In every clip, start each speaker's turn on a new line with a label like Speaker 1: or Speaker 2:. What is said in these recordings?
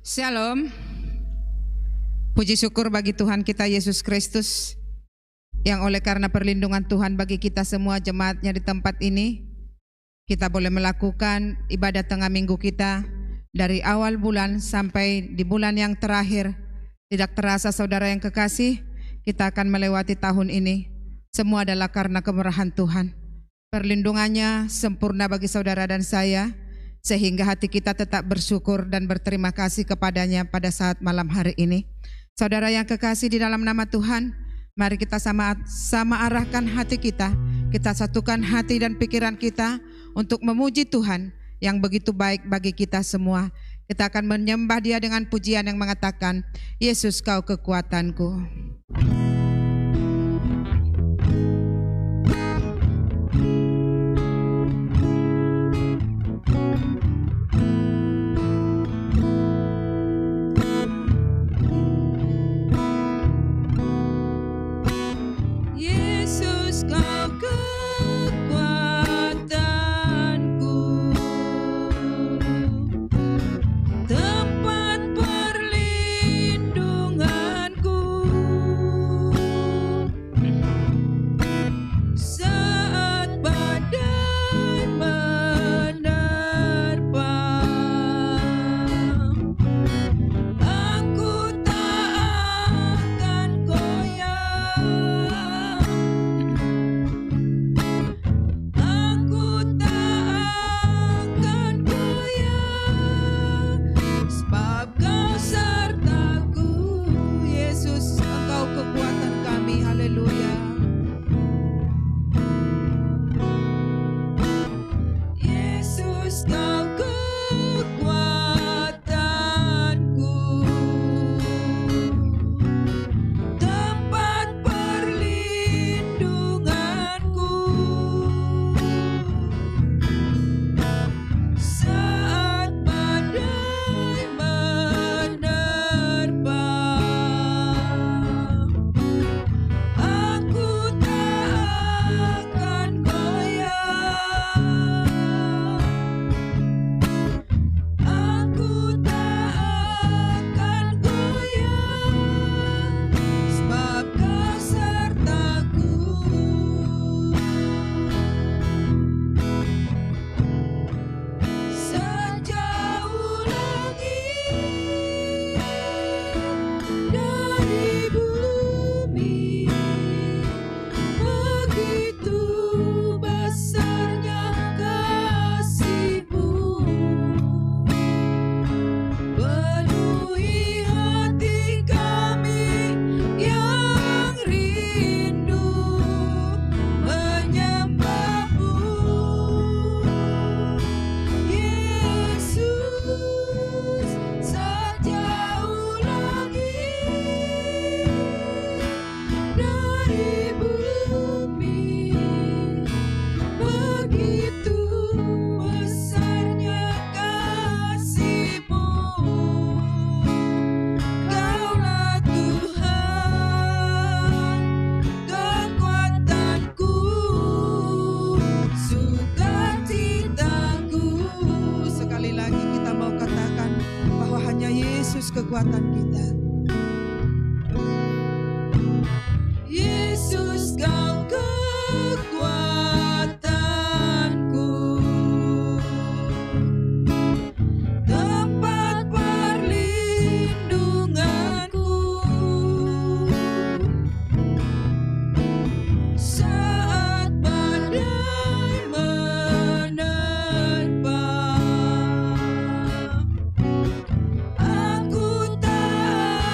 Speaker 1: Shalom. Puji syukur bagi Tuhan kita Yesus Kristus, yang oleh karena perlindungan Tuhan bagi kita semua jemaatnya di tempat ini, kita boleh melakukan ibadah tengah minggu kita dari awal bulan sampai di bulan yang terakhir. Tidak terasa saudara yang kekasih, kita akan melewati tahun ini. Semua adalah karena kemurahan Tuhan. Perlindungannya sempurna bagi saudara dan saya, sehingga hati kita tetap bersyukur dan berterima kasih kepadanya pada saat malam hari ini. Saudara yang kekasih di dalam nama Tuhan, mari kita sama arahkan hati kita satukan hati dan pikiran kita untuk memuji Tuhan yang begitu baik bagi kita semua. Kita akan menyembah Dia dengan pujian yang mengatakan, Yesus Kau kekuatanku. Kekuatan kita. Yesus Kau kekuatanku, tempat perlindunganku, saat badai menerpa. Aku tak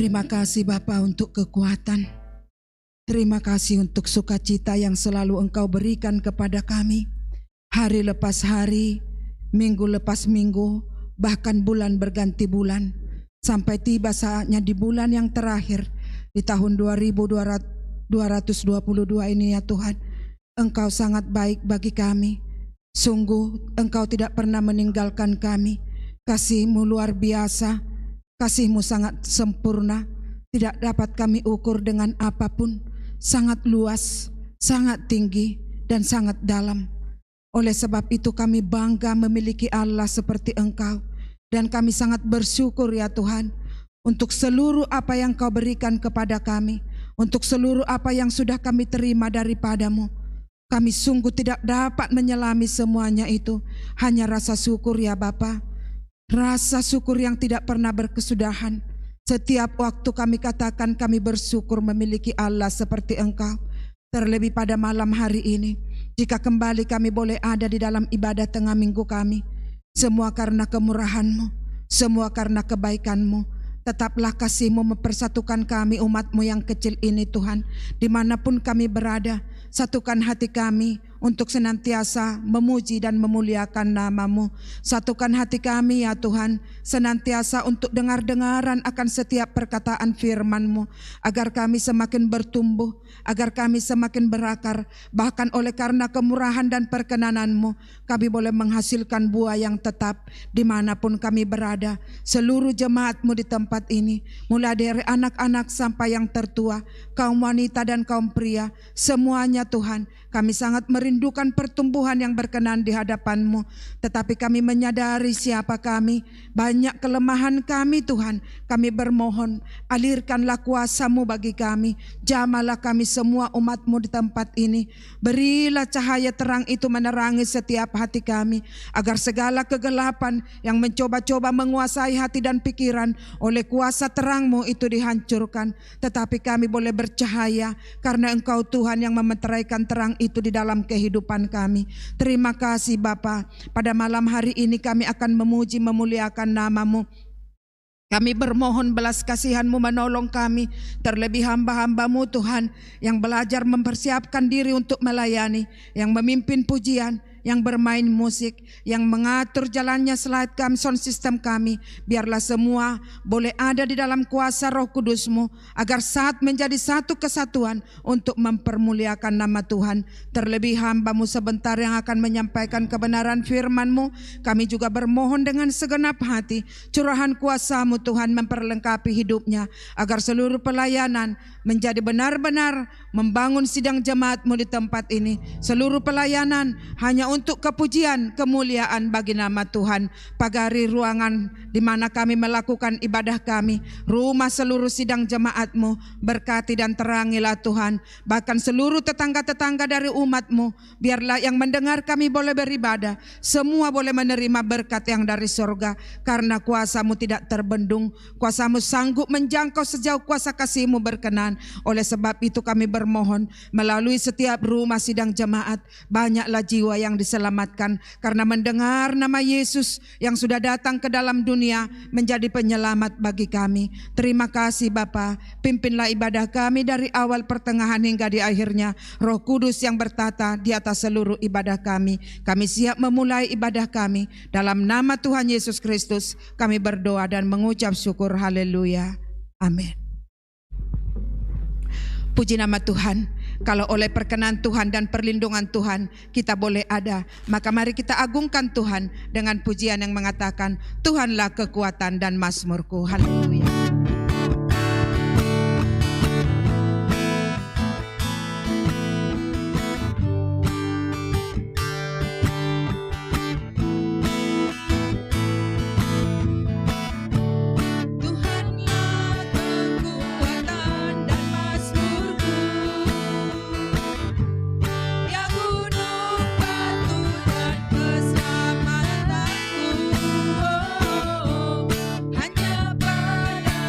Speaker 2: Terima kasih Bapa untuk kekuatan. Terima kasih untuk sukacita yang selalu Engkau berikan kepada kami. Hari lepas hari, minggu lepas minggu, bahkan bulan berganti bulan. Sampai tiba saatnya di bulan yang terakhir, di tahun 2222 ini ya Tuhan. Engkau sangat baik bagi kami. Sungguh Engkau tidak pernah meninggalkan kami. Kasih-Mu luar biasa, kasih-Mu sangat sempurna. Tidak dapat kami ukur dengan apapun. Sangat luas, sangat tinggi, dan sangat dalam. Oleh sebab itu kami bangga memiliki Allah seperti Engkau. Dan kami sangat bersyukur ya Tuhan, untuk seluruh apa yang Kau berikan kepada kami, untuk seluruh apa yang sudah kami terima daripada-Mu. Kami sungguh tidak dapat menyelami semuanya itu. Hanya rasa syukur ya Bapa. Rasa syukur yang tidak pernah berkesudahan. Setiap waktu kami katakan kami bersyukur memiliki Allah seperti Engkau. Terlebih pada malam hari ini, jika kembali kami boleh ada di dalam ibadah tengah minggu kami. Semua karena kemurahan-Mu, semua karena kebaikan-Mu. Tetaplah kasih-Mu mempersatukan kami umat-Mu yang kecil ini Tuhan. Dimanapun kami berada, satukan hati kami untuk senantiasa memuji dan memuliakan nama-Mu. Satukan hati kami ya Tuhan, senantiasa untuk dengar-dengaran akan setiap perkataan firman-Mu, agar kami semakin bertumbuh, agar kami semakin berakar. Bahkan oleh karena kemurahan dan perkenanan-Mu, kami boleh menghasilkan buah yang tetap dimanapun kami berada. Seluruh jemaat-Mu di tempat ini, mulai dari anak-anak sampai yang tertua, kaum wanita dan kaum pria, semuanya Tuhan, kami sangat merindukan pertumbuhan yang berkenan di hadapan-Mu. Tetapi kami menyadari siapa kami, banyak kelemahan kami Tuhan. Kami bermohon, alirkanlah kuasa-Mu bagi kami. Jamalah kami semua umat-Mu di tempat ini. Berilah cahaya terang itu menerangi setiap hati kami, agar segala kegelapan yang mencoba-coba menguasai hati dan pikiran, oleh kuasa terang-Mu itu dihancurkan. Tetapi kami boleh bercahaya, karena Engkau Tuhan yang memeteraikan terang itu di dalam kehidupan kami. Terima kasih Bapa. Pada malam hari ini kami akan memuji memuliakan nama-Mu. Kami bermohon belas kasihan-Mu menolong kami, terlebih hamba-hamba-Mu Tuhan, yang belajar mempersiapkan diri untuk melayani, yang memimpin pujian, yang bermain musik, yang mengatur jalannya slide kami, sound system kami. Biarlah semua boleh ada di dalam kuasa Roh Kudus-Mu, agar saat menjadi satu kesatuan untuk mempermuliakan nama Tuhan. Terlebih hamba-Mu sebentar yang akan menyampaikan kebenaran firman-Mu, kami juga bermohon dengan segenap hati, curahan kuasa-Mu Tuhan memperlengkapi hidupnya, agar seluruh pelayanan menjadi benar-benar membangun sidang jemaat-Mu di tempat ini. Seluruh pelayanan hanya untuk kepujian, kemuliaan bagi nama Tuhan. Pagari ruangan di mana kami melakukan ibadah kami, rumah seluruh sidang jemaat-Mu, berkati dan terangilah Tuhan. Bahkan seluruh tetangga-tetangga dari umat-Mu, biarlah yang mendengar kami boleh beribadah, semua boleh menerima berkat yang dari surga. Karena kuasa-Mu tidak terbendung, kuasa-Mu sanggup menjangkau sejauh kuasa kasih-Mu berkenan. Oleh sebab itu kami bermohon, melalui setiap rumah sidang jemaat, banyaklah jiwa yang diselamatkan karena mendengar nama Yesus yang sudah datang ke dalam dunia menjadi penyelamat bagi kami. Terima kasih Bapa, pimpinlah ibadah kami dari awal pertengahan hingga di akhirnya. Roh Kudus yang bertata di atas seluruh ibadah kami. Kami siap memulai ibadah kami. Dalam nama Tuhan Yesus Kristus kami berdoa dan mengucap syukur. Haleluya. Amin. Puji nama Tuhan. Kalau oleh perkenan Tuhan dan perlindungan Tuhan kita boleh ada, maka mari kita agungkan Tuhan dengan pujian yang mengatakan, Tuhanlah kekuatan dan mazmurku. Haleluya.
Speaker 3: Hanya pada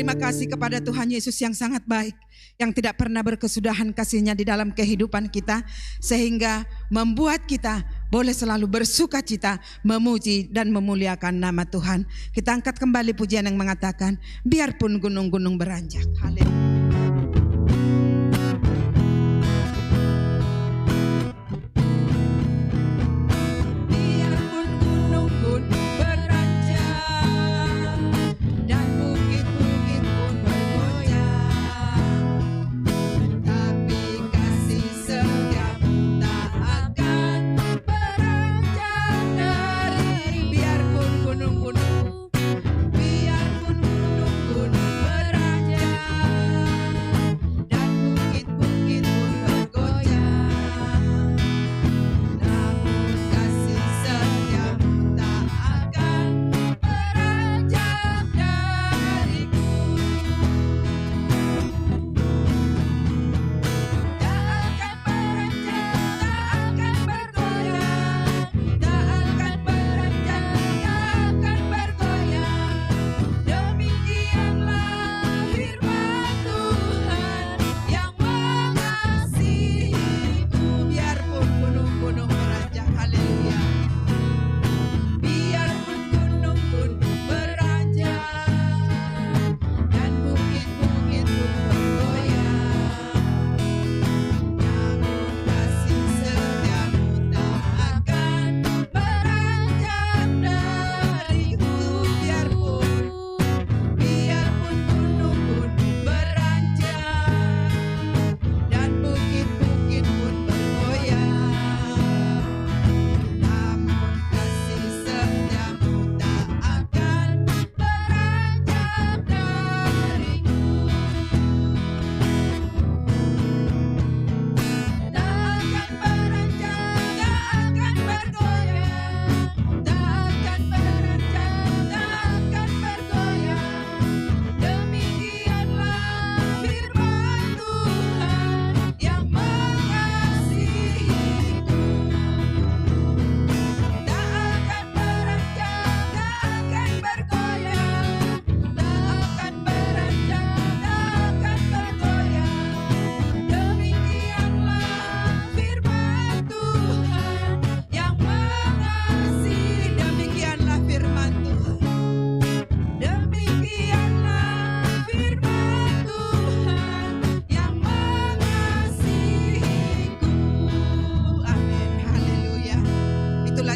Speaker 2: berterima kasih kepada Tuhan Yesus yang sangat baik, yang tidak pernah berkesudahan kasih-Nya di dalam kehidupan kita, sehingga membuat kita boleh selalu bersuka cita, memuji dan memuliakan nama Tuhan. Kita angkat kembali pujian yang mengatakan, biarpun gunung-gunung beranjak. Haleluya.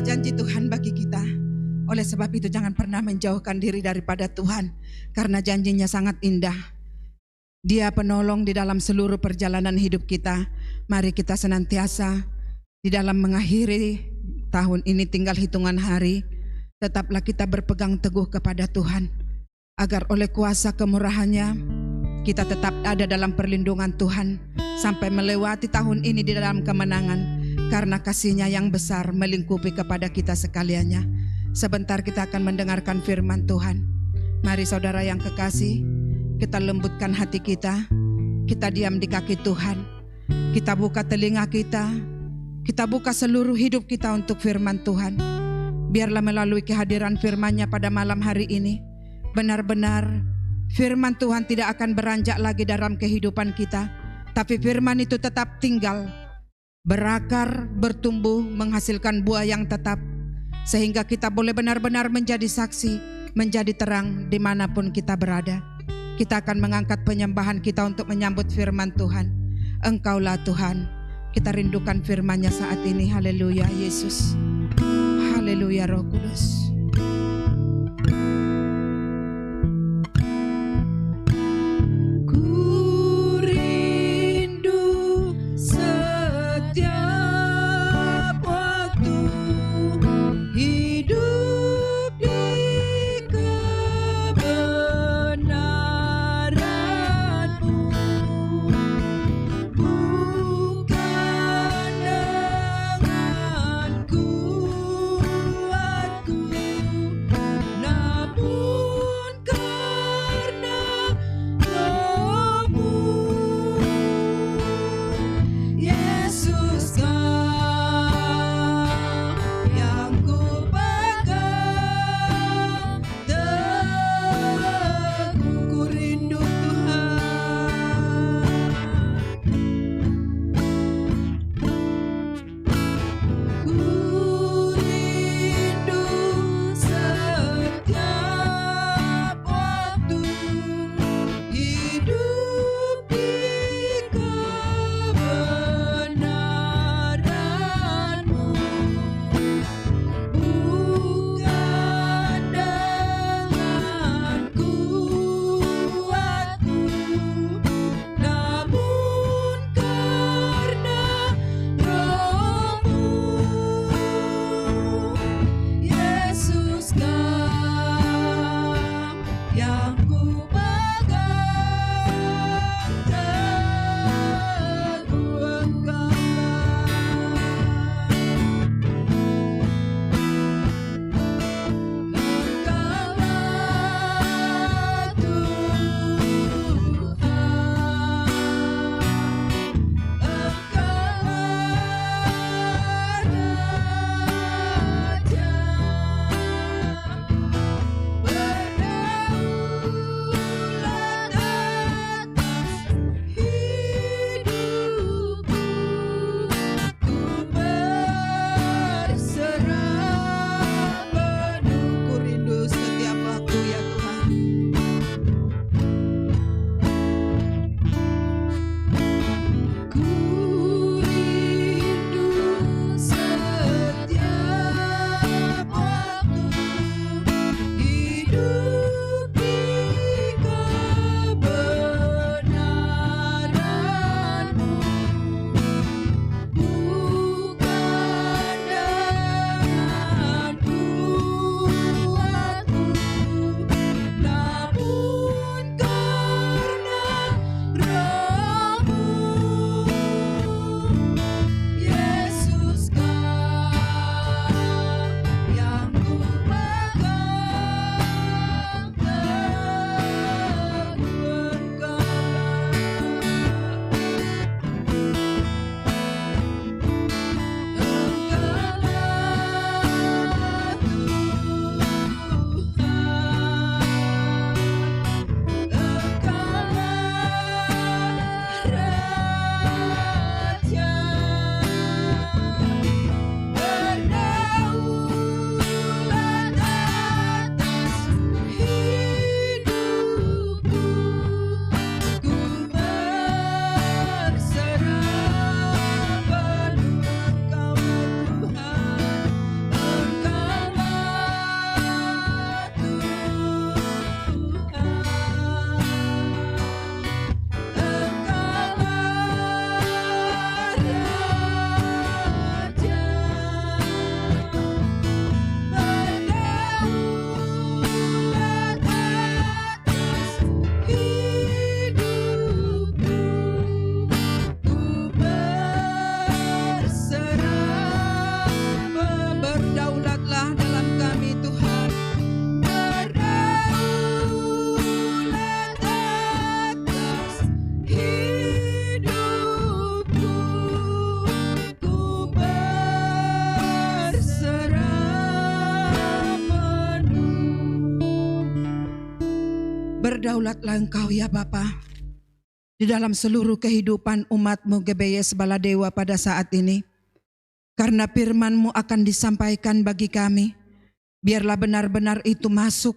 Speaker 2: Janji Tuhan bagi kita. Oleh sebab itu jangan pernah menjauhkan diri daripada Tuhan, karena janjinya sangat indah. Dia penolong di dalam seluruh perjalanan hidup kita. Mari kita senantiasa di dalam mengakhiri tahun ini, tinggal hitungan hari, tetaplah kita berpegang teguh kepada Tuhan, agar oleh kuasa kemurahan-Nya kita tetap ada dalam perlindungan Tuhan sampai melewati tahun ini di dalam kemenangan. Karena kasih-Nya yang besar melingkupi kepada kita sekaliannya. Sebentar kita akan mendengarkan firman Tuhan. Mari saudara yang kekasih, kita lembutkan hati kita. Kita diam di kaki Tuhan. Kita buka telinga kita. Kita buka seluruh hidup kita untuk firman Tuhan. Biarlah melalui kehadiran firman-Nya pada malam hari ini, benar-benar firman Tuhan tidak akan beranjak lagi dalam kehidupan kita, tapi firman itu tetap tinggal, berakar, bertumbuh, menghasilkan buah yang tetap, sehingga kita boleh benar-benar menjadi saksi, menjadi terang dimanapun kita berada. Kita akan mengangkat penyembahan kita untuk menyambut firman Tuhan. Engkaulah Tuhan, kita rindukan firman-Nya saat ini. Haleluya Yesus, haleluya Roh Kudus.
Speaker 3: Ku
Speaker 2: Berdaulatlah Engkau ya Bapa di dalam seluruh kehidupan umat-Mu GBS Baladewa pada saat ini. Karena firman-Mu akan disampaikan bagi kami, biarlah benar-benar itu masuk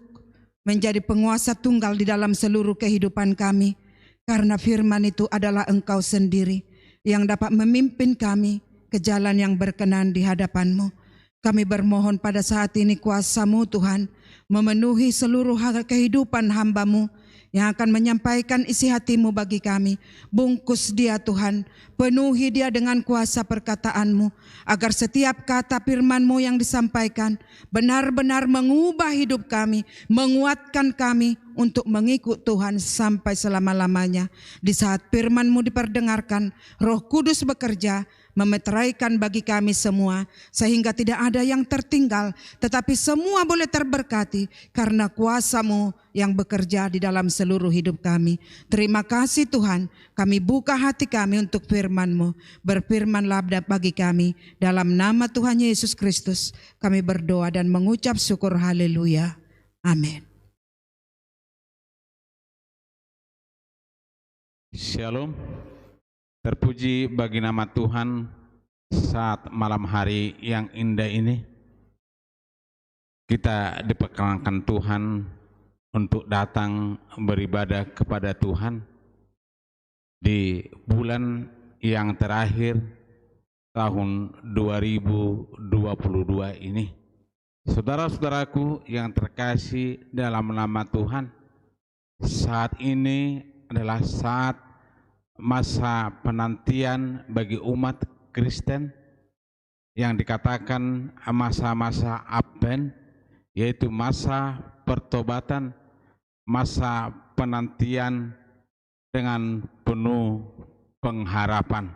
Speaker 2: menjadi penguasa tunggal di dalam seluruh kehidupan kami. Karena firman itu adalah Engkau sendiri yang dapat memimpin kami ke jalan yang berkenan di hadapan-Mu. Kami bermohon pada saat ini kuasa-Mu Tuhan memenuhi seluruh hal kehidupan hamba-Mu yang akan menyampaikan isi hati-Mu bagi kami. Bungkus dia Tuhan, penuhi dia dengan kuasa perkataan-Mu, agar setiap kata firman-Mu yang disampaikan benar-benar mengubah hidup kami, menguatkan kami untuk mengikut Tuhan sampai selama-lamanya. Di saat firman-Mu diperdengarkan, Roh Kudus bekerja, memeteraikan bagi kami semua, sehingga tidak ada yang tertinggal, tetapi semua boleh terberkati karena kuasa-Mu yang bekerja di dalam seluruh hidup kami. Terima kasih Tuhan, kami buka hati kami untuk firman-Mu. Berfirmanlah bagi kami, dalam nama Tuhan Yesus Kristus kami berdoa dan mengucap syukur, haleluya, amin.
Speaker 3: Shalom, terpuji bagi nama Tuhan saat malam hari yang indah ini. Kita diperkenankan Tuhan untuk datang beribadah kepada Tuhan di bulan yang terakhir tahun 2022 ini. Saudara-saudaraku yang terkasih dalam nama Tuhan, saat ini adalah saat masa penantian bagi umat Kristen yang dikatakan masa-masa Advent, yaitu masa pertobatan, masa penantian dengan penuh pengharapan.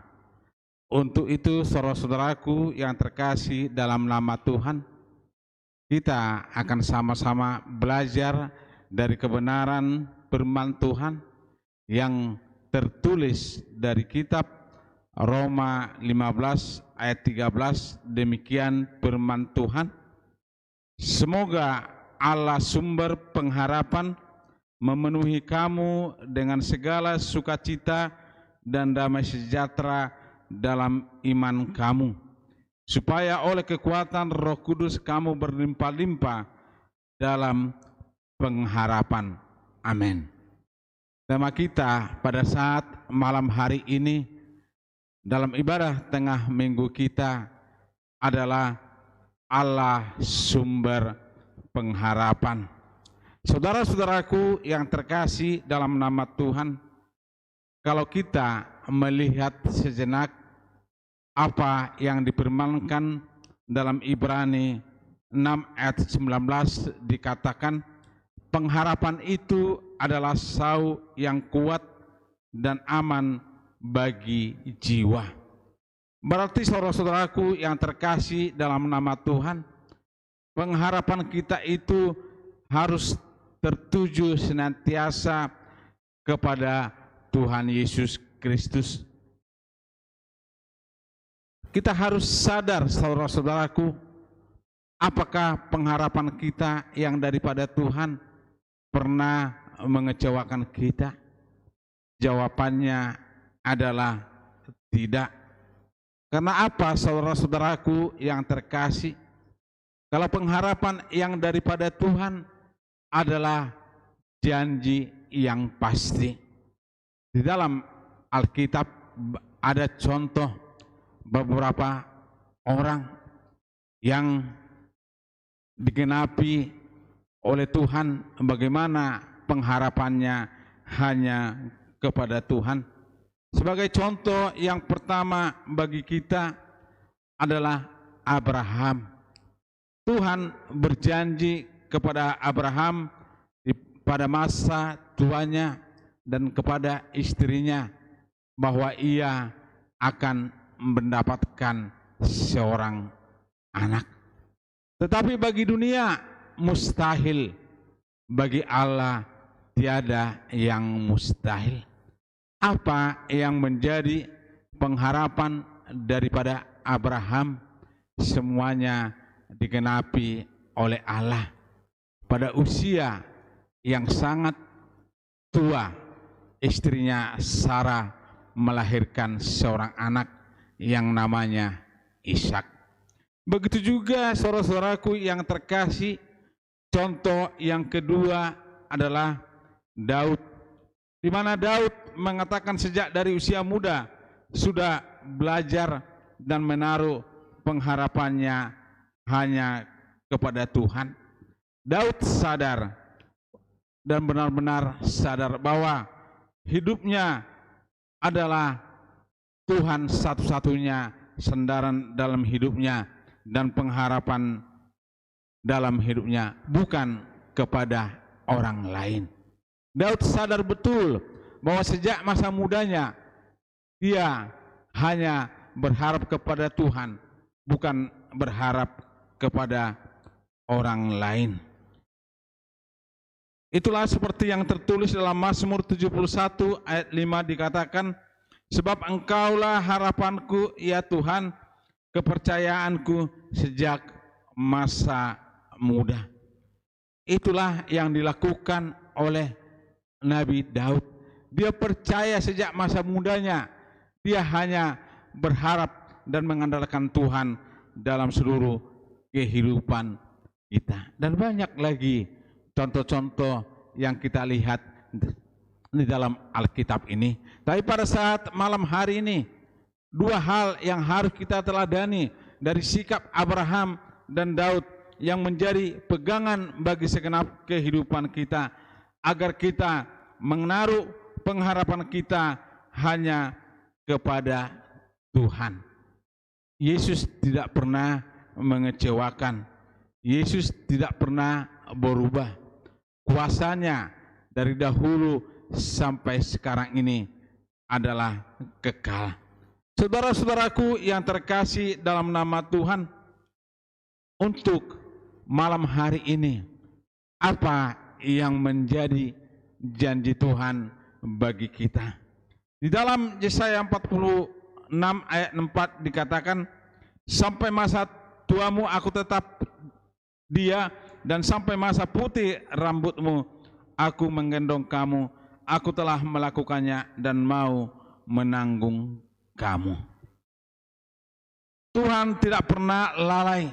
Speaker 3: Untuk itu saudara-saudaraku yang terkasih dalam nama Tuhan, kita akan sama-sama belajar dari kebenaran firman Tuhan yang tertulis dari kitab Roma 15 ayat 13. Demikian firman Tuhan. Semoga Allah sumber pengharapan memenuhi kamu dengan segala sukacita dan damai sejahtera dalam iman kamu, supaya oleh kekuatan Roh Kudus kamu berlimpah-limpah dalam pengharapan. Amin. Tema kita pada saat malam hari ini dalam ibadah tengah minggu kita adalah Allah sumber pengharapan. Saudara-saudaraku yang terkasih dalam nama Tuhan, kalau kita melihat sejenak apa yang difirmankan dalam Ibrani 6 ayat 19, dikatakan pengharapan itu adalah sau yang kuat dan aman bagi jiwa. Berarti saudara-saudaraku yang terkasih dalam nama Tuhan, pengharapan kita itu harus tertuju senantiasa kepada Tuhan Yesus Kristus. Kita harus sadar saudara-saudaraku, apakah pengharapan kita yang daripada Tuhan pernah mengecewakan kita? Jawabannya adalah tidak. Karena apa saudara-saudaraku yang terkasih? Kalau pengharapan yang daripada Tuhan adalah janji yang pasti. Di dalam Alkitab ada contoh beberapa orang yang digenapi oleh Tuhan, bagaimana pengharapannya hanya kepada Tuhan. Sebagai contoh yang pertama bagi kita adalah Abraham. Tuhan berjanji kepada Abraham pada masa tuanya dan kepada istrinya bahwa ia akan mendapatkan seorang anak. Tetapi bagi dunia mustahil, bagi Allah tiada yang mustahil. Apa yang menjadi pengharapan daripada Abraham? Semuanya digenapi oleh Allah pada usia yang sangat tua, istrinya Sarah melahirkan seorang anak yang namanya Ishak. Begitu juga saudara-saudaraku yang terkasih, contoh yang kedua adalah Daud, di mana Daud mengatakan sejak dari usia muda sudah belajar dan menaruh pengharapannya hanya kepada Tuhan. Daud sadar dan benar-benar sadar bahwa hidupnya adalah Tuhan satu-satunya sandaran dalam hidupnya dan pengharapan dalam hidupnya, bukan kepada orang lain. Daud sadar betul bahwa sejak masa mudanya dia hanya berharap kepada Tuhan, bukan berharap kepada orang lain. Itulah seperti yang tertulis dalam Mazmur 71 ayat 5 dikatakan, sebab Engkaulah harapanku ya Tuhan, kepercayaanku sejak masa muda. Itulah yang dilakukan oleh Nabi Daud. Dia percaya sejak masa mudanya, dia hanya berharap dan mengandalkan Tuhan dalam seluruh kehidupan kita. Dan banyak lagi contoh-contoh yang kita lihat di dalam Alkitab ini. Tapi pada saat malam hari ini, dua hal yang harus kita teladani dari sikap Abraham dan Daud yang menjadi pegangan bagi segenap kehidupan kita, agar kita menaruh pengharapan kita hanya kepada Tuhan. Yesus tidak pernah mengecewakan. Yesus tidak pernah berubah. Kuasanya dari dahulu sampai sekarang ini adalah kekal. Saudara-saudaraku yang terkasih dalam nama Tuhan, untuk malam hari ini, apa yang menjadi janji Tuhan bagi kita? Di dalam Yesaya 46 ayat 4 dikatakan, sampai masa tuamu aku tetap dia, dan sampai masa putih rambutmu aku menggendong kamu. Aku telah melakukannya dan mau menanggung kamu. Tuhan tidak pernah lalai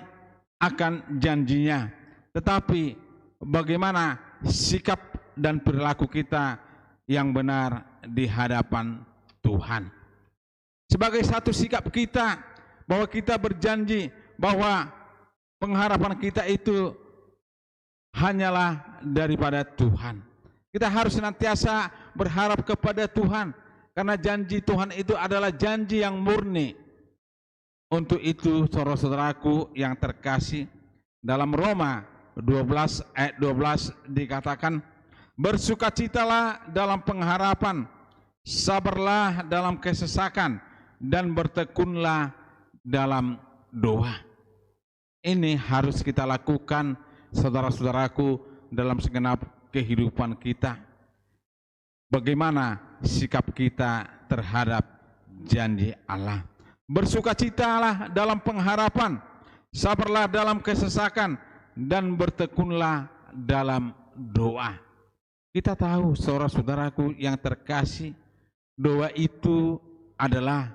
Speaker 3: akan janjinya, tetapi bagaimana sikap dan perilaku kita yang benar di hadapan Tuhan. Sebagai satu sikap kita bahwa kita berjanji bahwa pengharapan kita itu hanyalah daripada Tuhan. Kita harus senantiasa berharap kepada Tuhan, karena janji Tuhan itu adalah janji yang murni. Untuk itu saudara-saudaraku yang terkasih, dalam Roma 12 ayat 12 dikatakan, bersukacitalah dalam pengharapan, sabarlah dalam kesesakan, dan bertekunlah dalam doa. Ini harus kita lakukan, saudara-saudaraku, dalam segenap kehidupan kita. Bagaimana sikap kita terhadap janji Allah? Bersukacitalah dalam pengharapan, sabarlah dalam kesesakan, dan bertekunlah dalam doa. Kita tahu, saudara-saudaraku yang terkasih, doa itu adalah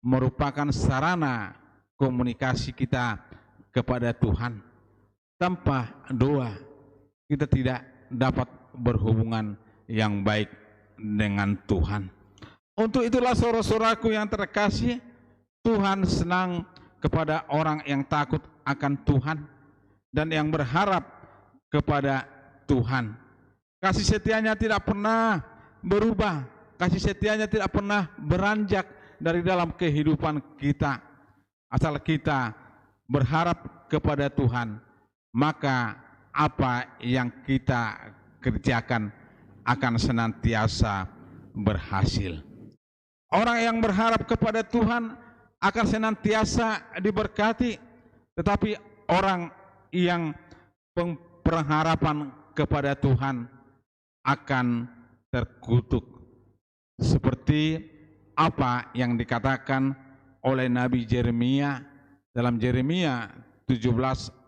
Speaker 3: merupakan sarana komunikasi kita kepada Tuhan. Tanpa doa, kita tidak dapat berhubungan yang baik dengan Tuhan. Untuk itulah saudara-saudaraku yang terkasih, Tuhan senang kepada orang yang takut akan Tuhan dan yang berharap kepada Tuhan. Kasih setianya tidak pernah berubah, kasih setianya tidak pernah beranjak dari dalam kehidupan kita. Asal kita berharap kepada Tuhan, maka apa yang kita kerjakan akan senantiasa berhasil. Orang yang berharap kepada Tuhan akan senantiasa diberkati, tetapi orang yang berharapan kepada Tuhan akan terkutuk. Seperti apa yang dikatakan oleh Nabi Yeremia dalam Yeremia 17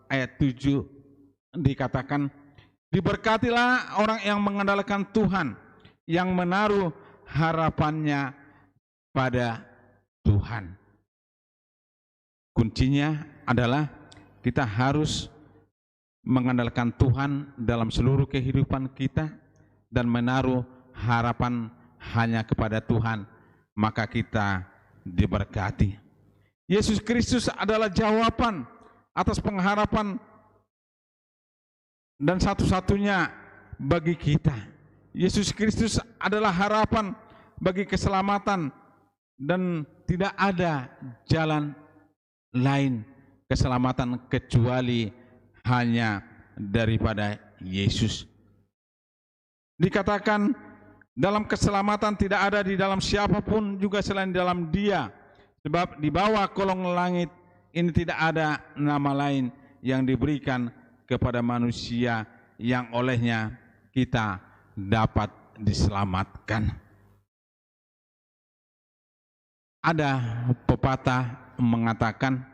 Speaker 3: ayat 7 dikatakan, diberkatilah orang yang mengandalkan Tuhan, yang menaruh harapannya pada Tuhan. Kuncinya adalah kita harus mengandalkan Tuhan dalam seluruh kehidupan kita dan menaruh harapan hanya kepada Tuhan, maka kita diberkati. Yesus Kristus adalah jawaban atas pengharapan dan satu-satunya bagi kita. Yesus Kristus adalah harapan bagi keselamatan dan tidak ada jalan lain keselamatan kecuali hanya daripada Yesus. Dikatakan dalam keselamatan tidak ada di dalam siapapun juga selain dalam Dia, sebab di bawah kolong langit ini tidak ada nama lain yang diberikan kepada manusia yang olehnya kita dapat diselamatkan. Ada pepatah mengatakan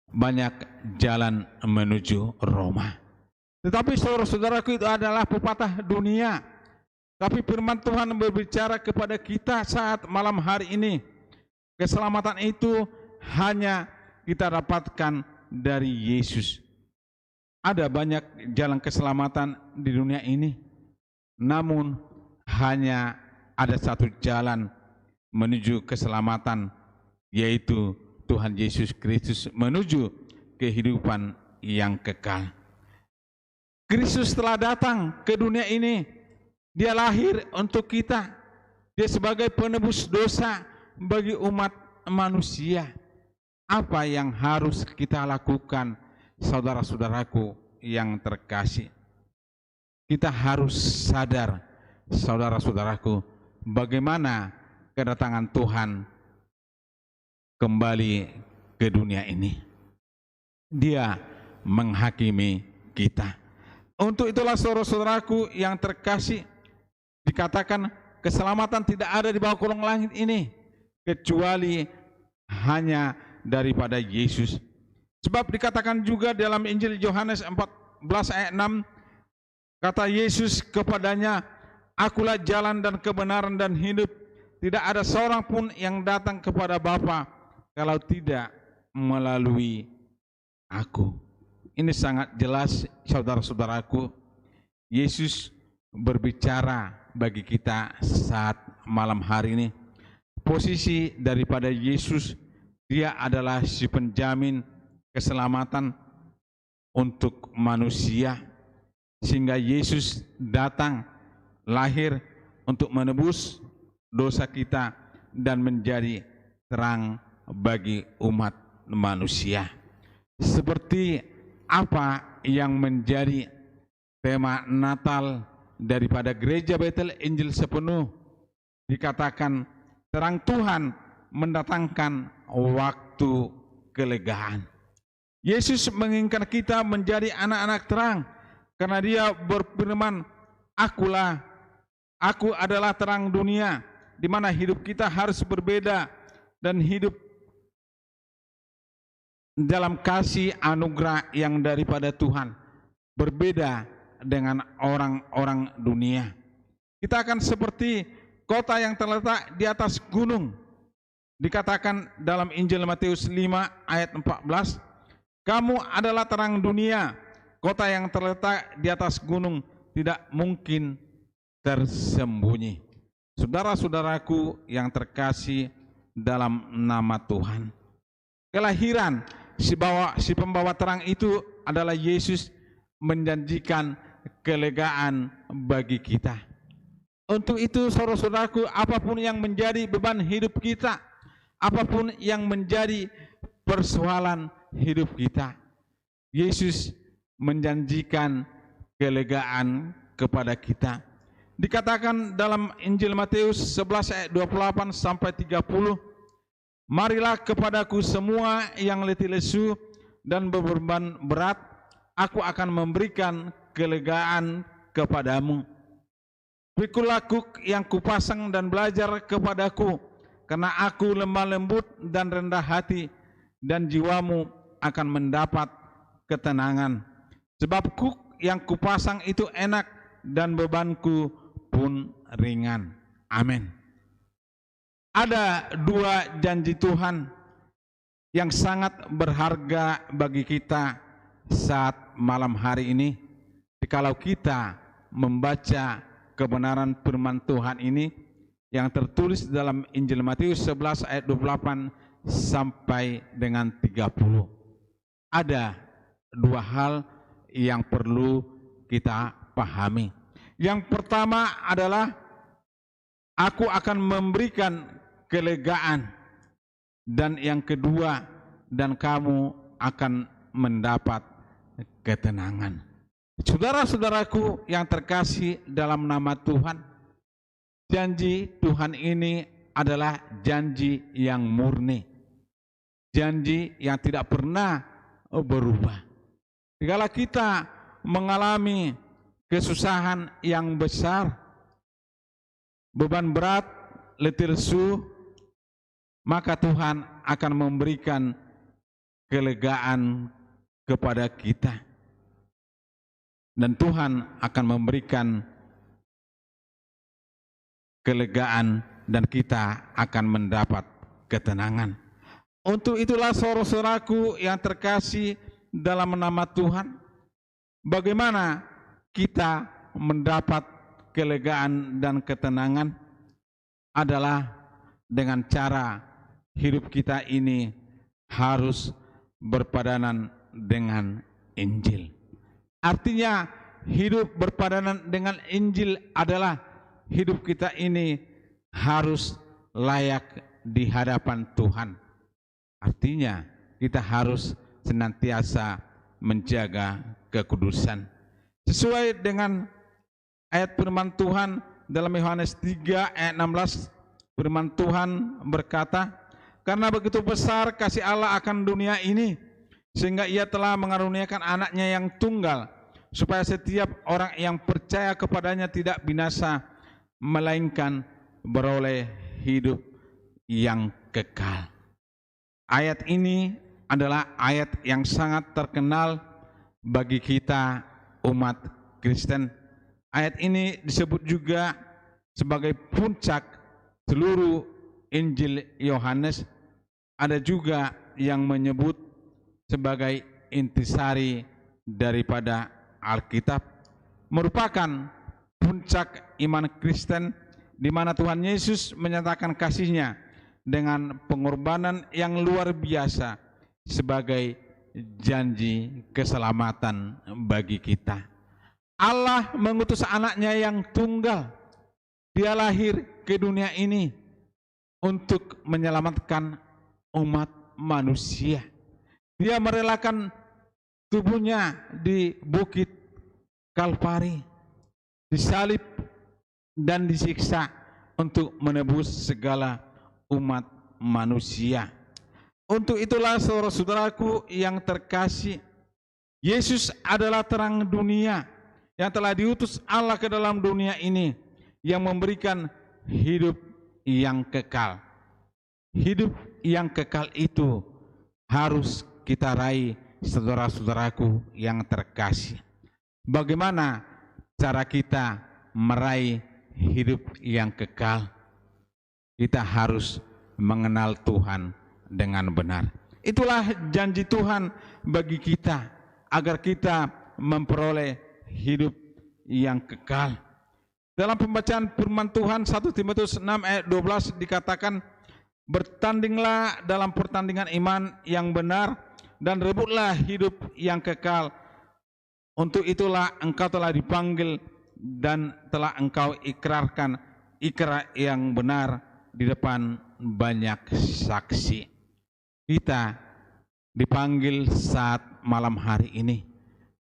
Speaker 3: banyak jalan menuju Roma. Tetapi saudara-saudaraku, itu adalah pepatah dunia. Tapi firman Tuhan berbicara kepada kita saat malam hari ini. Keselamatan itu hanya kita dapatkan dari Yesus. Ada banyak jalan keselamatan di dunia ini, namun hanya ada satu jalan menuju keselamatan, yaitu Tuhan Yesus Kristus, menuju kehidupan yang kekal. Kristus telah datang ke dunia ini. Dia lahir untuk kita. Dia sebagai penebus dosa bagi umat manusia. Apa yang harus kita lakukan, saudara-saudaraku yang terkasih? Kita harus sadar, saudara-saudaraku, bagaimana kedatangan Tuhan kembali ke dunia ini. Dia menghakimi kita. Untuk itulah saudara-saudaraku yang terkasih, dikatakan keselamatan tidak ada di bawah kolong langit ini kecuali hanya daripada Yesus. Sebab dikatakan juga dalam Injil Yohanes 14 ayat 6, kata Yesus kepadanya, "Akulah jalan dan kebenaran dan hidup. Tidak ada seorang pun yang datang kepada Bapa kalau tidak melalui aku." Ini sangat jelas, saudara-saudaraku. Yesus berbicara bagi kita saat malam hari ini. Posisi daripada Yesus, Dia adalah si penjamin keselamatan untuk manusia. Sehingga Yesus datang, lahir untuk menebus dosa kita dan menjadi terang bagi umat manusia. Seperti apa yang menjadi tema Natal daripada Gereja Betel Injil Sepenuh, dikatakan terang Tuhan mendatangkan waktu kelegaan. Yesus menginginkan kita menjadi anak-anak terang karena Dia berfirman, Aku adalah terang dunia, di mana hidup kita harus berbeda dan hidup dalam kasih anugerah yang daripada Tuhan, berbeda dengan orang-orang dunia. Kita akan seperti kota yang terletak di atas gunung. Dikatakan dalam Injil Matius 5 ayat 14, "Kamu adalah terang dunia, kota yang terletak di atas gunung tidak mungkin tersembunyi." Saudara-saudaraku yang terkasih dalam nama Tuhan, kelahiran si pembawa terang itu adalah Yesus, menjanjikan kelegaan bagi kita. Untuk itu saudara-saudaraku, apapun yang menjadi beban hidup kita, apapun yang menjadi persoalan hidup kita, Yesus menjanjikan kelegaan kepada kita. Dikatakan dalam Injil Matius 11 ayat 28 sampai 30, "Marilah kepadaku semua yang letih lesu dan beban berat, aku akan memberikan kelegaan kepadamu. Pikulah kuk yang kupasang dan belajar kepadaku, karena aku lemah lembut dan rendah hati, dan jiwamu akan mendapat ketenangan. Sebab kuk yang kupasang itu enak dan bebanku pun ringan. Amin. Ada dua janji Tuhan yang sangat berharga bagi kita saat malam hari ini. Kalau kita membaca kebenaran firman Tuhan ini yang tertulis dalam Injil Matius 11 ayat 28 sampai dengan 30. Ada dua hal yang perlu kita pahami. Yang pertama adalah aku akan memberikan kelegaan, dan yang kedua, dan kamu akan mendapat ketenangan. Saudara-saudaraku yang terkasih dalam nama Tuhan, janji Tuhan ini adalah janji yang murni, janji yang tidak pernah berubah. Jika kita mengalami kesusahan yang besar, beban berat, letih lesu, maka Tuhan akan memberikan kelegaan kepada kita. Dan Tuhan akan memberikan kelegaan dan kita akan mendapat ketenangan. Untuk itulah saudara-saudaraku yang terkasih dalam nama Tuhan, bagaimana kita mendapat kelegaan dan ketenangan adalah dengan cara hidup kita ini harus berpadanan dengan Injil. Artinya hidup berpadanan dengan Injil adalah hidup kita ini harus layak di hadapan Tuhan. Artinya kita harus senantiasa menjaga kekudusan. Sesuai dengan ayat firman Tuhan dalam Yohanes 3 ayat 16, firman Tuhan berkata, karena begitu besar kasih Allah akan dunia ini, sehingga ia telah mengaruniakan anaknya yang tunggal, supaya setiap orang yang percaya kepadanya tidak binasa, melainkan beroleh hidup yang kekal. Ayat ini adalah ayat yang sangat terkenal bagi kita umat Kristen. Ayat ini disebut juga sebagai puncak seluruh Injil Yohanes. Ada juga yang menyebut sebagai intisari daripada Alkitab, merupakan puncak iman Kristen di mana Tuhan Yesus menyatakan kasih-Nya dengan pengorbanan yang luar biasa sebagai janji keselamatan bagi kita. Allah mengutus anaknya yang tunggal. Dia lahir ke dunia ini untuk menyelamatkan umat manusia. Dia merelakan tubuhnya di bukit Kalvari, disalib dan disiksa untuk menebus segala umat manusia. Untuk itulah saudara-saudaraku yang terkasih, Yesus adalah terang dunia yang telah diutus Allah ke dalam dunia ini, yang memberikan hidup yang kekal. Hidup yang kekal itu harus kita raih, saudara-saudaraku yang terkasih. Bagaimana cara kita meraih hidup yang kekal? Kita harus mengenal Tuhan dengan benar. Itulah janji Tuhan bagi kita, agar kita memperoleh hidup yang kekal. Dalam pembacaan firman Tuhan 1 Timotius 6 ayat 12 dikatakan, bertandinglah dalam pertandingan iman yang benar dan rebutlah hidup yang kekal. Untuk itulah engkau telah dipanggil dan telah engkau ikrarkan ikrar yang benar di depan banyak saksi. Kita dipanggil saat malam hari ini.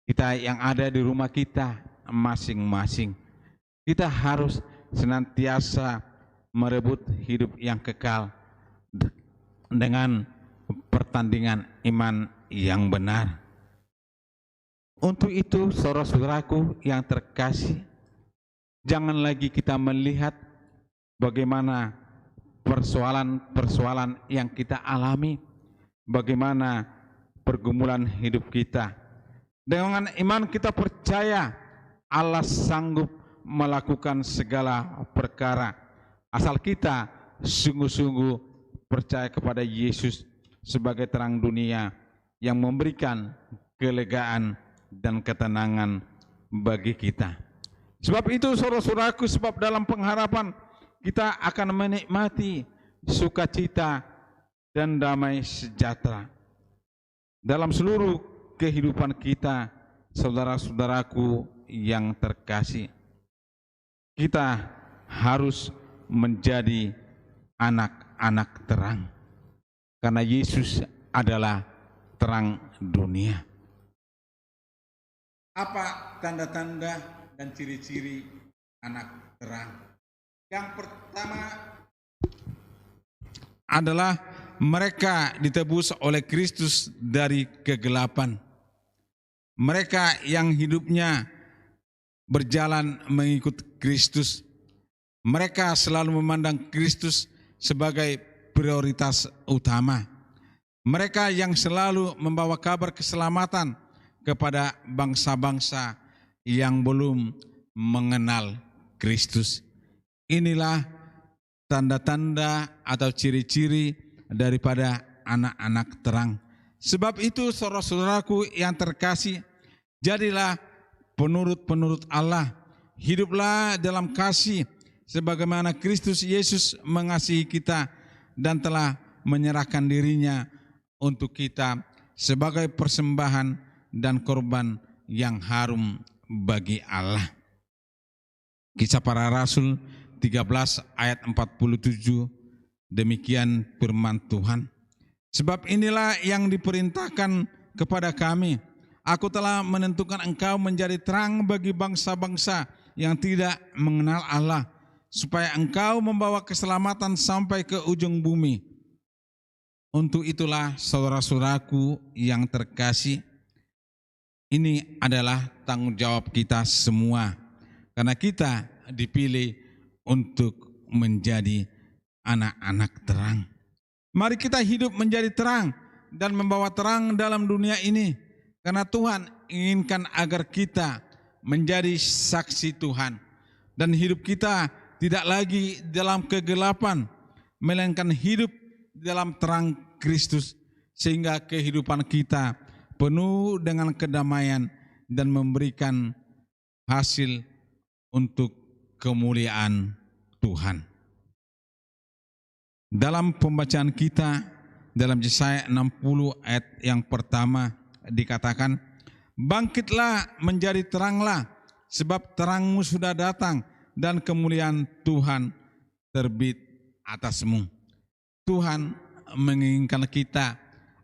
Speaker 3: Kita yang ada di rumah kita masing-masing. Kita harus senantiasa merebut hidup yang kekal dengan pertandingan iman yang benar. Untuk itu, saudara-saudaraku yang terkasih, jangan lagi kita melihat bagaimana persoalan-persoalan yang kita alami, bagaimana pergumulan hidup kita. Dengan iman kita percaya Allah sanggup melakukan segala perkara, asal kita sungguh-sungguh percaya kepada Yesus sebagai terang dunia yang memberikan kelegaan dan ketenangan bagi kita. Sebab itu saudara-saudaraku, sebab dalam pengharapan kita akan menikmati sukacita dan damai sejahtera dalam seluruh kehidupan kita. Saudara-saudaraku yang terkasih, kita harus menjadi anak-anak terang, karena Yesus adalah terang dunia. Apa tanda-tanda dan ciri-ciri anak terang? Yang pertama adalah mereka ditebus oleh Kristus dari kegelapan. Mereka yang hidupnya berjalan mengikut Kristus, mereka selalu memandang Kristus sebagai prioritas utama. Mereka yang selalu membawa kabar keselamatan kepada bangsa-bangsa yang belum mengenal Kristus. Inilah tanda-tanda atau ciri-ciri daripada anak-anak terang. Sebab itu saudara-saudaraku yang terkasih, jadilah penurut-penurut Allah, hiduplah dalam kasih sebagaimana Kristus Yesus mengasihi kita dan telah menyerahkan dirinya untuk kita sebagai persembahan dan korban yang harum bagi Allah. Kisah Para Rasul 13 ayat 47, demikian firman Tuhan. Sebab inilah yang diperintahkan kepada kami, aku telah menentukan engkau menjadi terang bagi bangsa-bangsa yang tidak mengenal Allah, supaya engkau membawa keselamatan sampai ke ujung bumi. Untuk itulah saudara-saudaraku yang terkasih, ini adalah tanggung jawab kita semua, karena kita dipilih untuk menjadi anak-anak terang. Mari kita hidup menjadi terang dan membawa terang dalam dunia ini, karena Tuhan inginkan agar kita menjadi saksi Tuhan dan hidup kita tidak lagi dalam kegelapan, melainkan hidup dalam terang Kristus, sehingga kehidupan kita penuh dengan kedamaian dan memberikan hasil untuk kemuliaan Tuhan. Dalam pembacaan kita dalam Yesaya 60 ayat yang pertama dikatakan, bangkitlah menjadi teranglah, sebab terangmu sudah datang dan kemuliaan Tuhan terbit atasmu. Tuhan menginginkan kita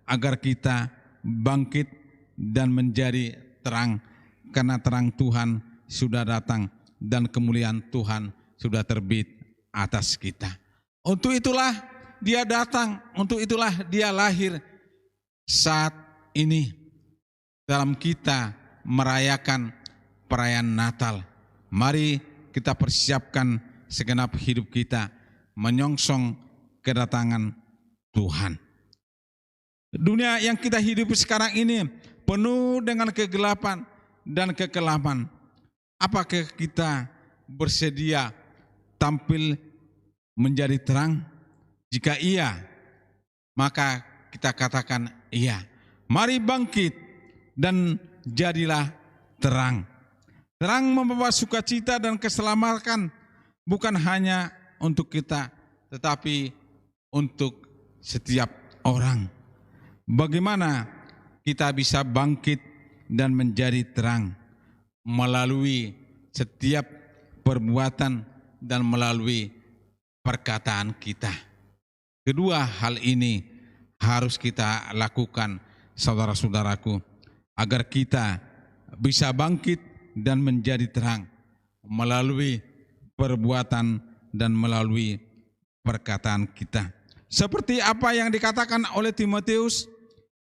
Speaker 3: agar kita bangkit dan menjadi terang, karena terang Tuhan sudah datang dan kemuliaan Tuhan sudah terbit atas kita. Untuk itulah dia datang, untuk itulah dia lahir saat ini dalam kita merayakan perayaan Natal. Mari kita persiapkan segenap hidup kita menyongsong kedatangan Tuhan. Dunia yang kita hidupi sekarang ini penuh dengan kegelapan dan kekelaman. Apakah kita bersedia tampil menjadi terang? Jika iya, maka kita katakan iya. Mari bangkit dan jadilah terang. Terang membawa sukacita dan keselamatan bukan hanya untuk kita, tetapi untuk setiap orang. Bagaimana kita bisa bangkit dan menjadi terang? Melalui setiap perbuatan dan melalui perkataan kita. Kedua hal ini harus kita lakukan, saudara-saudaraku, agar kita bisa bangkit dan menjadi terang melalui perbuatan dan melalui perkataan kita. Seperti apa yang dikatakan oleh Timotius,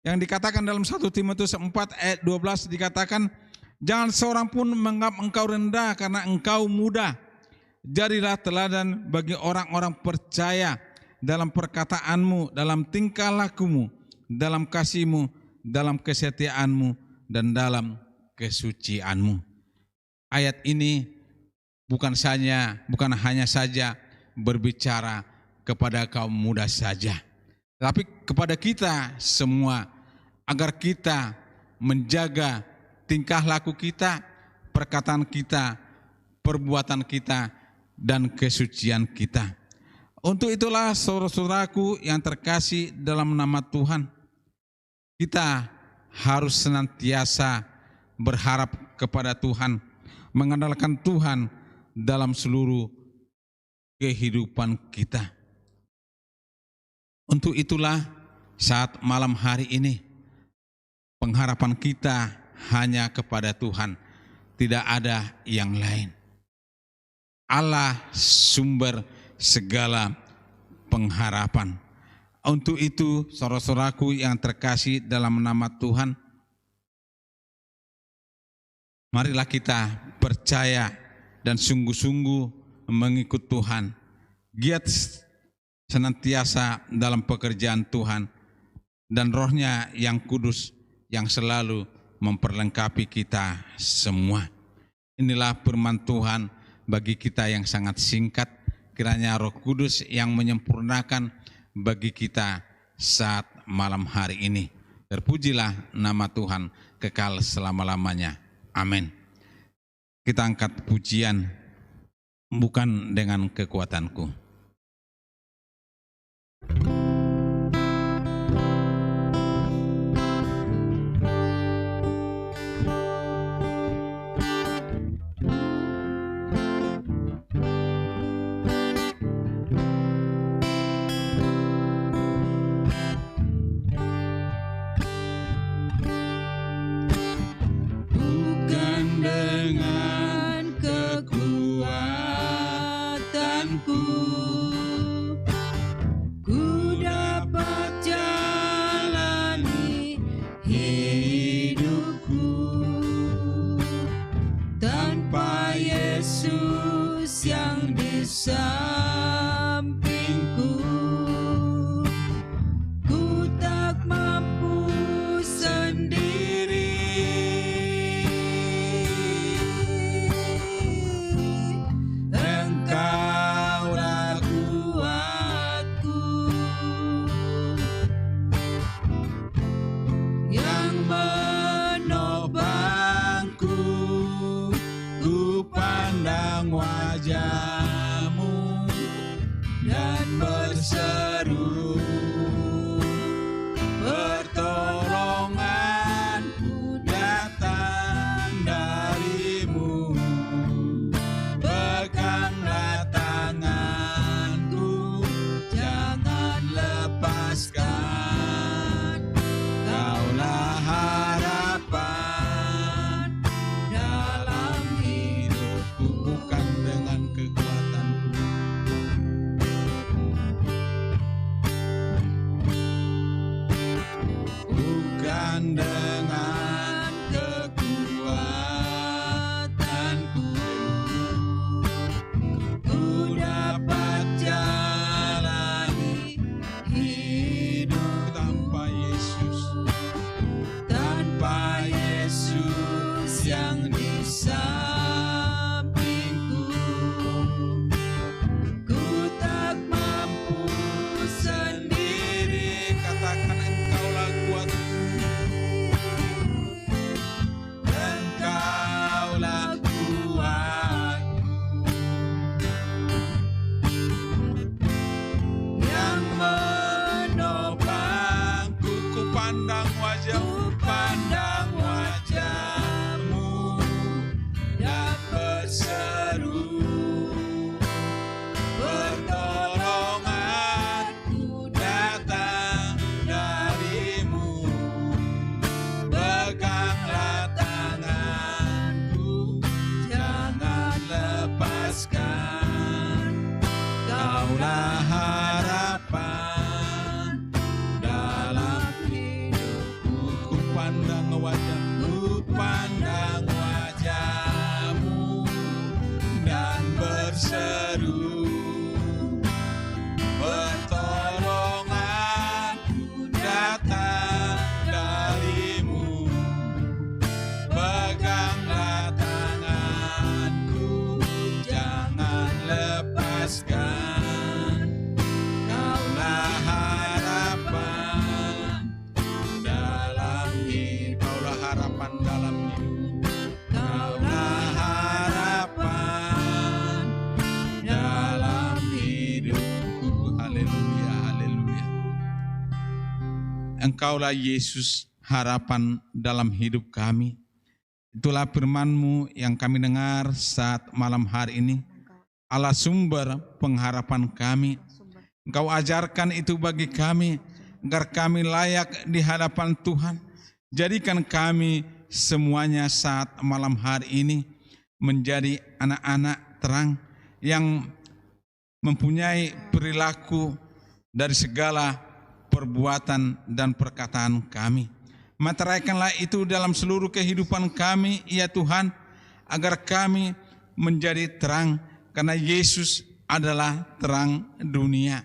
Speaker 3: yang dikatakan dalam 1 Timotius 4 ayat 12 dikatakan, jangan seorang pun menganggap engkau rendah karena engkau muda. Jadilah teladan bagi orang-orang percaya dalam perkataanmu, dalam tingkah lakumu, dalam kasihmu, dalam kesetiaanmu, dan dalam kesucianmu. Ayat ini bukan hanya saja berbicara kepada kaum muda saja, tapi kepada kita semua, agar kita menjaga tingkah laku kita, perkataan kita, perbuatan kita, dan kesucian kita. Untuk itulah saudara-saudaraku yang terkasih dalam nama Tuhan, kita harus senantiasa berharap kepada Tuhan, mengandalkan Tuhan dalam seluruh kehidupan kita. Untuk itulah saat malam hari ini, pengharapan kita hanya kepada Tuhan, tidak ada yang lain. Allah sumber segala pengharapan. Untuk itu, saudara-saudaraku yang terkasih dalam nama Tuhan, marilah kita percaya dan sungguh-sungguh mengikut Tuhan, giat senantiasa dalam pekerjaan Tuhan, dan Roh-Nya yang kudus yang selalu memperlengkapi kita semua. Inilah firman Tuhan bagi kita yang sangat singkat, kiranya Roh Kudus yang menyempurnakan bagi kita saat malam hari ini. Terpujilah nama Tuhan kekal selama-lamanya. Amin. Kita angkat pujian, bukan dengan kekuatanku. memuaskan. Kaulah harapan dalam hidup. Kaulah harapan dalam hidup. Kaulah harapan dalam hidupku. Haleluya, haleluya. Engkaulah Yesus, harapan dalam hidup kami. Itulah firman-Mu yang kami dengar saat malam hari ini. Allah sumber pengharapan kami. Engkau ajarkan itu bagi kami, agar kami layak di hadapan Tuhan. Jadikan kami semuanya saat malam hari ini menjadi anak-anak terang yang mempunyai perilaku dari segala perbuatan dan perkataan kami. Meteraikanlah itu dalam seluruh kehidupan kami, ya Tuhan, agar kami menjadi terang, karena Yesus adalah terang dunia.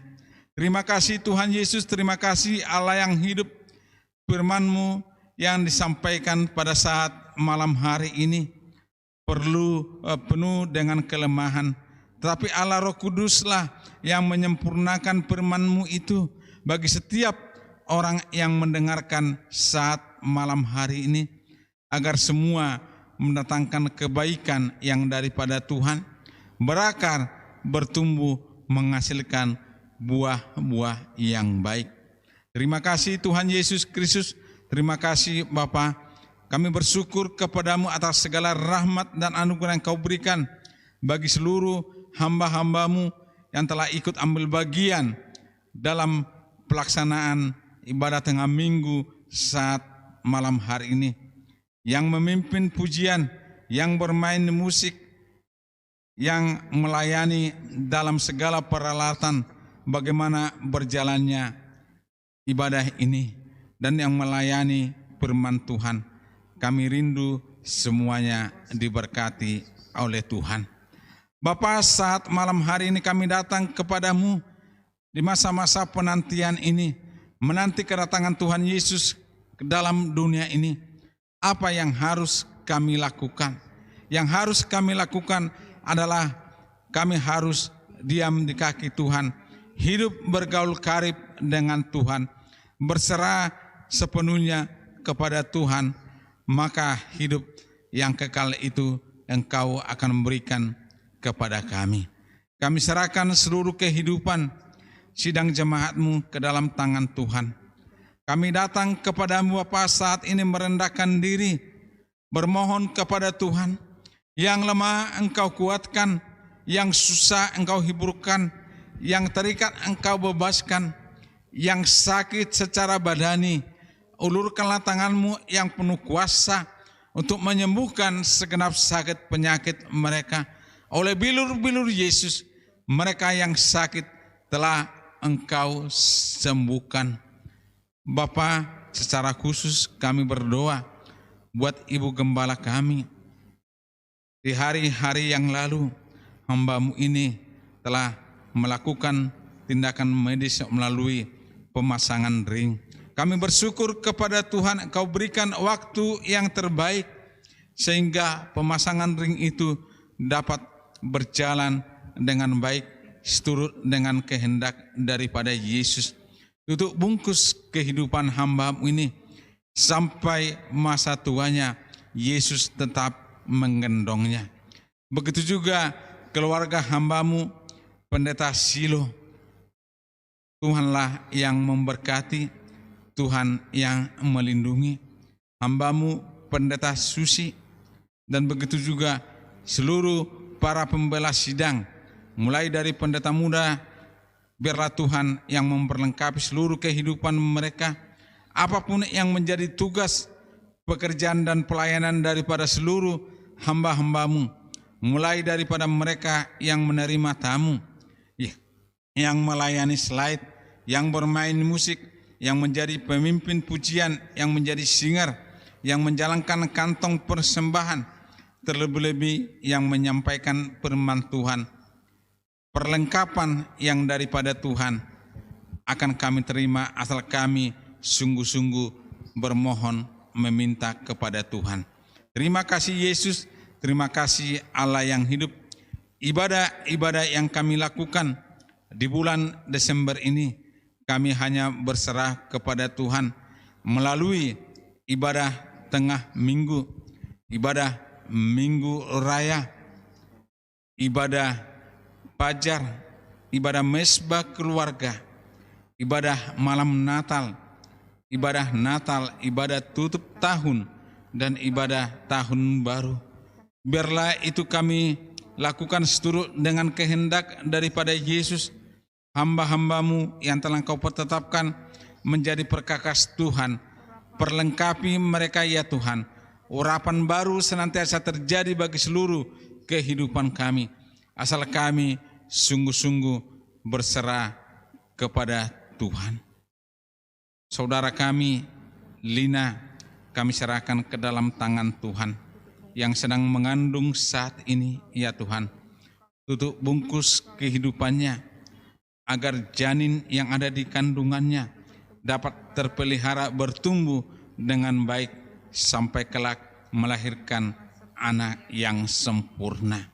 Speaker 3: Terima kasih Tuhan Yesus, terima kasih Allah yang hidup, firman-Mu yang disampaikan pada saat malam hari ini penuh dengan kelemahan. Tetapi Allah Roh Kuduslah yang menyempurnakan firman-Mu itu bagi setiap orang yang mendengarkan saat malam hari ini, agar semua mendatangkan kebaikan yang daripada Tuhan, berakar, bertumbuh, menghasilkan buah-buah yang baik. Terima kasih Tuhan Yesus Kristus, terima kasih Bapa. Kami bersyukur kepadamu atas segala rahmat dan anugerah yang Kau berikan bagi seluruh hamba-hambamu yang telah ikut ambil bagian dalam pelaksanaan ibadah tengah minggu saat malam hari ini, yang memimpin pujian, yang bermain musik, yang melayani dalam segala peralatan bagaimana berjalannya ibadah ini, dan yang melayani firman Tuhan. Kami rindu semuanya diberkati oleh Tuhan. Bapa, saat malam hari ini kami datang kepadamu di masa-masa penantian ini, menanti kedatangan Tuhan Yesus ke dalam dunia ini. Apa yang harus kami lakukan? Yang harus kami lakukan adalah kami harus diam di kaki Tuhan, hidup bergaul karib dengan Tuhan, berserah sepenuhnya kepada Tuhan, maka hidup yang kekal itu Engkau akan memberikan kepada kami. Kami serahkan seluruh kehidupan sidang jemaat-Mu ke dalam tangan Tuhan. Kami datang kepadamu Bapa saat ini merendahkan diri, bermohon kepada Tuhan. Yang lemah Engkau kuatkan, yang susah Engkau hiburkan, yang terikat Engkau bebaskan, yang sakit secara badani, ulurkanlah tangan-Mu yang penuh kuasa untuk menyembuhkan segenap sakit penyakit mereka. Oleh bilur-bilur Yesus, mereka yang sakit telah Engkau sembuhkan. Bapa, secara khusus kami berdoa buat Ibu Gembala kami. Di hari-hari yang lalu, hamba-Mu ini telah melakukan tindakan medis melalui pemasangan ring. Kami bersyukur kepada Tuhan, Engkau berikan waktu yang terbaik sehingga pemasangan ring itu dapat berjalan dengan baik seturut dengan kehendak daripada Yesus. Untuk bungkus kehidupan hamba-Mu ini sampai masa tuanya, Yesus tetap menggendongnya. Begitu juga keluarga hamba-Mu Pendeta Silo. Tuhanlah yang memberkati, Tuhan yang melindungi hamba-Mu Pendeta Susi, dan begitu juga seluruh para pembela sidang, mulai dari pendeta muda. Biarlah Tuhan yang memperlengkapi seluruh kehidupan mereka, apapun yang menjadi tugas, pekerjaan dan pelayanan daripada seluruh hamba-hamba-Mu, mulai daripada mereka yang menerima tamu, yang melayani slide, yang bermain musik, yang menjadi pemimpin pujian, yang menjadi singer, yang menjalankan kantong persembahan, terlebih-lebih yang menyampaikan firman Tuhan. Perlengkapan yang daripada Tuhan akan kami terima asal kami sungguh-sungguh bermohon meminta kepada Tuhan. Terima kasih Yesus, terima kasih Allah yang hidup, ibadah-ibadah yang kami lakukan di bulan Desember ini, kami hanya berserah kepada Tuhan melalui ibadah tengah minggu, ibadah minggu raya, ibadah fajar, ibadah mesbah keluarga, ibadah malam Natal, ibadah tutup tahun, dan ibadah tahun baru. Biarlah itu kami lakukan seturut dengan kehendak daripada Yesus, hamba-hambamu yang telah Kau tetapkan menjadi perkakas Tuhan. Perlengkapi mereka ya Tuhan. Urapan baru senantiasa terjadi bagi seluruh kehidupan kami, asal kami sungguh-sungguh berserah kepada Tuhan. Saudara kami, Lina, kami serahkan ke dalam tangan Tuhan yang sedang mengandung saat ini, ya Tuhan. Tutup bungkus kehidupannya, agar janin yang ada di kandungannya dapat terpelihara bertumbuh dengan baik sampai kelak melahirkan anak yang sempurna.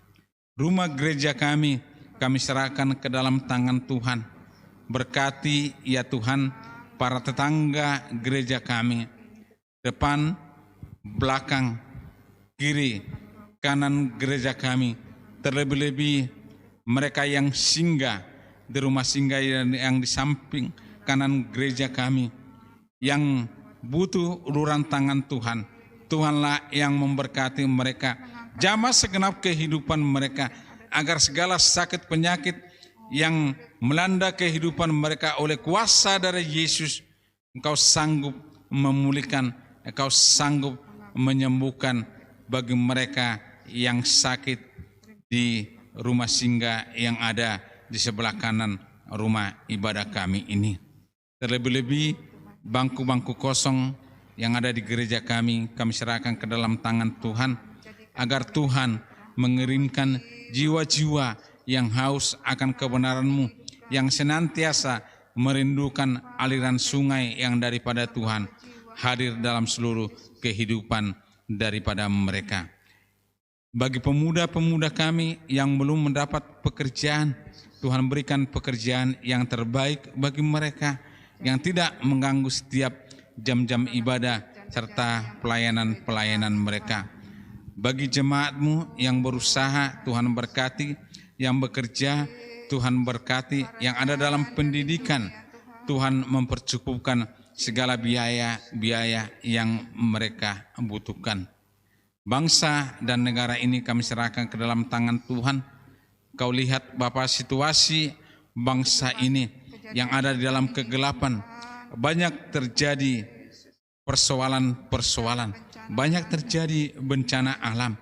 Speaker 3: Rumah gereja kami serahkan ke dalam tangan Tuhan. Berkati ya Tuhan para tetangga gereja kami, depan, belakang, kiri, kanan gereja kami, terlebih-lebih mereka yang singgah di rumah singgah yang di samping kanan gereja kami, yang butuh uluran tangan Tuhan. Tuhanlah yang memberkati mereka, jamah segenap kehidupan mereka, agar segala sakit penyakit yang melanda kehidupan mereka oleh kuasa dari Yesus, Engkau sanggup memulihkan, Engkau sanggup menyembuhkan bagi mereka yang sakit di rumah singgah yang ada di sebelah kanan rumah ibadah kami ini. Terlebih-lebih bangku-bangku kosong yang ada di gereja kami serahkan ke dalam tangan Tuhan, agar Tuhan mengirimkan jiwa-jiwa yang haus akan kebenaran-Mu, yang senantiasa merindukan aliran sungai yang daripada Tuhan hadir dalam seluruh kehidupan daripada mereka. Bagi pemuda-pemuda kami yang belum mendapat pekerjaan, Tuhan berikan pekerjaan yang terbaik bagi mereka, yang tidak mengganggu setiap jam-jam ibadah serta pelayanan-pelayanan mereka. Bagi jemaat-Mu yang berusaha, Tuhan berkati, yang bekerja, Tuhan berkati, yang ada dalam pendidikan, Tuhan mempercukupkan segala biaya-biaya yang mereka butuhkan. Bangsa dan negara ini kami serahkan ke dalam tangan Tuhan. Kau lihat Bapa situasi bangsa ini yang ada di dalam kegelapan. Banyak terjadi persoalan-persoalan, banyak terjadi bencana alam.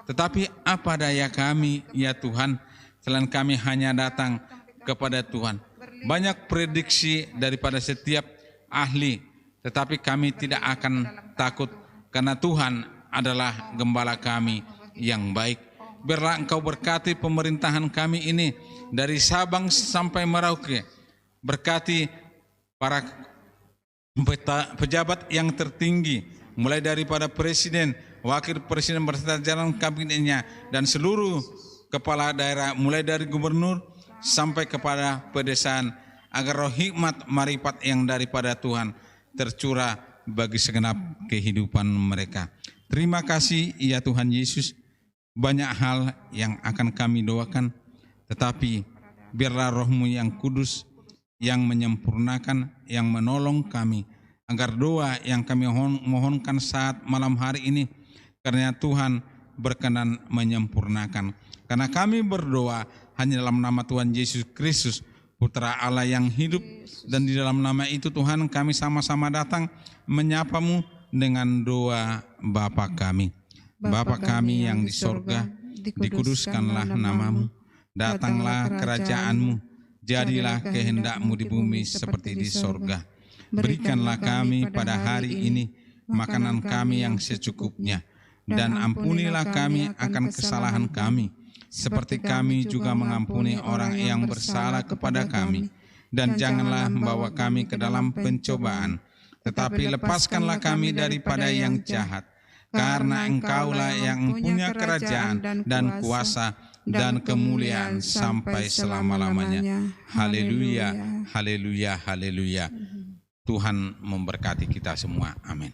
Speaker 3: Tetapi apa daya kami ya Tuhan, selain kami hanya datang kepada Tuhan. Banyak prediksi daripada setiap ahli, tetapi kami tidak akan takut, karena Tuhan adalah gembala kami yang baik. Biarlah Engkau berkati pemerintahan kami ini dari Sabang sampai Merauke. Berkati para pejabat yang tertinggi, mulai daripada presiden, wakil presiden beserta jalan kabinetnya, dan seluruh kepala daerah, mulai dari gubernur sampai kepada pedesaan, agar roh hikmat marifat yang daripada Tuhan tercurah bagi segenap kehidupan mereka. Terima kasih ya Tuhan Yesus. Banyak hal yang akan kami doakan, tetapi biarlah Roh-Mu yang kudus yang menyempurnakan, yang menolong kami, agar doa yang kami mohonkan saat malam hari ini, karena Tuhan berkenan menyempurnakan. Karena kami berdoa hanya dalam nama Tuhan Yesus Kristus, Putra Allah yang hidup, dan di dalam nama itu Tuhan kami sama-sama datang menyapa-Mu dengan doa Bapa kami. Bapa kami yang di sorga, dikuduskanlah nama-Mu, datanglah kerajaan-Mu, jadilah kehendak-Mu di bumi seperti di sorga. Berikanlah kami pada hari ini makanan kami yang secukupnya, dan ampunilah kami akan kesalahan kami, seperti kami juga mengampuni orang yang bersalah kepada kami. Dan janganlah membawa kami ke dalam pencobaan, tetapi lepaskanlah kami daripada yang jahat. Karena Engkaulah yang punya kerajaan dan kuasa
Speaker 4: dan kemuliaan sampai selama-lamanya. Haleluya, haleluya, haleluya. Tuhan memberkati kita semua. Amin.